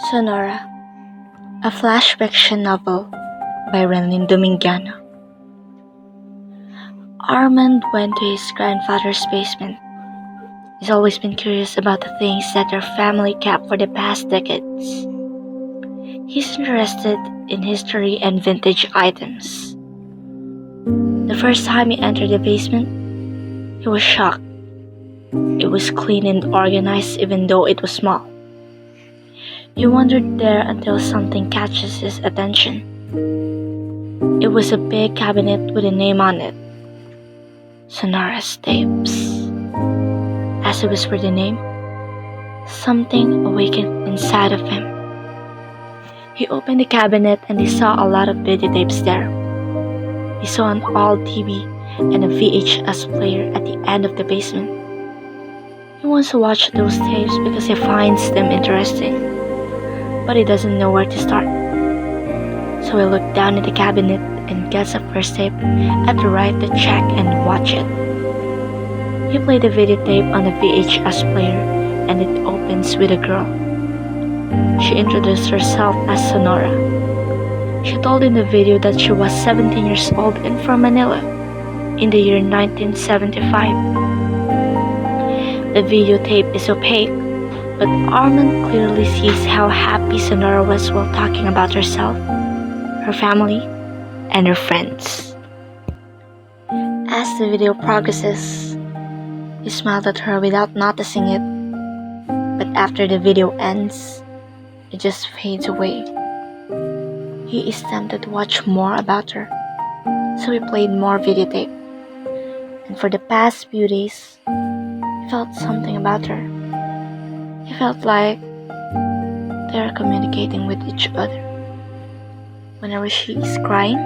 Sonora, a flash fiction novel by Renlin Domingano. Armand went to his grandfather's basement. He's always been curious about the things that their family kept for the past decades. He's interested in history and vintage items. The first time he entered the basement, he was shocked. It was clean and organized even though it was small. He wandered there until something catches his attention. It was a big cabinet with a name on it. Sonora's tapes. As he whispered the name, something awakened inside of him. He opened the cabinet and he saw a lot of videotapes there. He saw an old TV and a VHS player at the end of the basement. He wants to watch those tapes because he finds them interesting, but he doesn't know where to start. So he looked down at the cabinet and gets a first tape at the right to check and watch it. He played the videotape on the VHS player and it opens with a girl. She introduced herself as Sonora. She told in the video that she was 17 years old and from Manila in the year 1975. The videotape is opaque, but Armand clearly sees how happy Sonora was while talking about herself, her family, and her friends. As the video progresses, he smiled at her without noticing it, but after the video ends, it just fades away. He is tempted to watch more about her, so he played more videotape. And for the past few days, he felt something about her. He felt like they are communicating with each other. Whenever she is crying,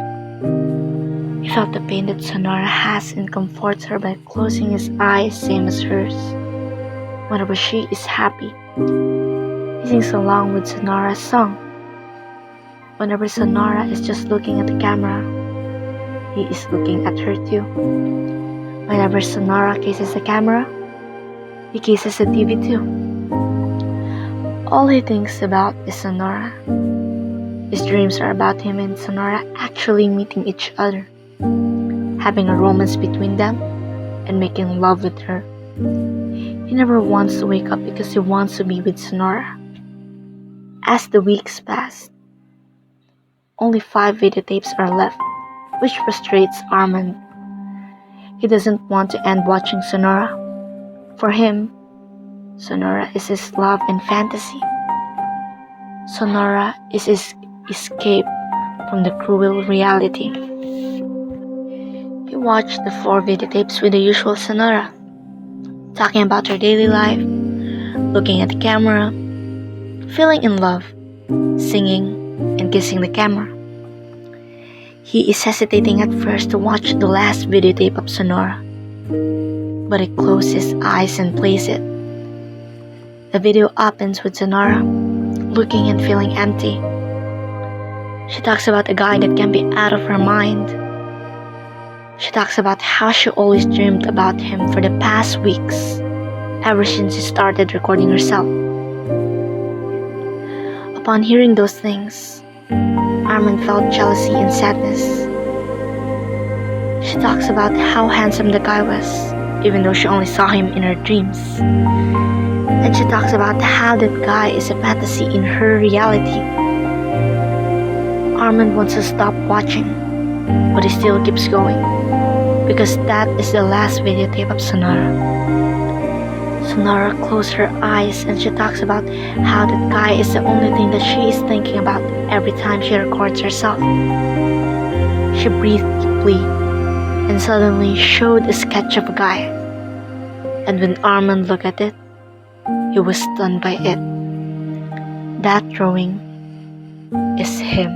he felt the pain that Sonora has and comforts her by closing his eyes, same as hers. Whenever she is happy, he sings along with Sonora's song. Whenever Sonora is just looking at the camera, he is looking at her too. Whenever Sonora kisses the camera, he kisses the TV too. All he thinks about is Sonora. His dreams are about him and Sonora actually meeting each other, having a romance between them, and making love with her. He never wants to wake up because he wants to be with Sonora. As the weeks pass, only 5 videotapes are left, which frustrates Armand. He doesn't want to end watching Sonora. For him, Sonora is his love and fantasy. Sonora is his escape from the cruel reality. He watched the 4 videotapes with the usual Sonora, talking about her daily life, looking at the camera, feeling in love, singing, and kissing the camera. He is hesitating at first to watch the last videotape of Sonora, but he closes his eyes and plays it. The video opens with Sonora looking and feeling empty. She talks about a guy that can be out of her mind. She talks about how she always dreamed about him for the past weeks, ever since she started recording herself. Upon hearing those things, Armand felt jealousy and sadness. She talks about how handsome the guy was, even though she only saw him in her dreams. And she talks about how that guy is a fantasy in her reality. Armand wants to stop watching, but he still keeps going, because that is the last videotape of Sonora. Sonora closes her eyes and she talks about how that guy is the only thing that she is thinking about every time she records herself. She breathed deeply and suddenly showed a sketch of a guy. And when Armand looked at it, he was stunned by it. That drawing is him.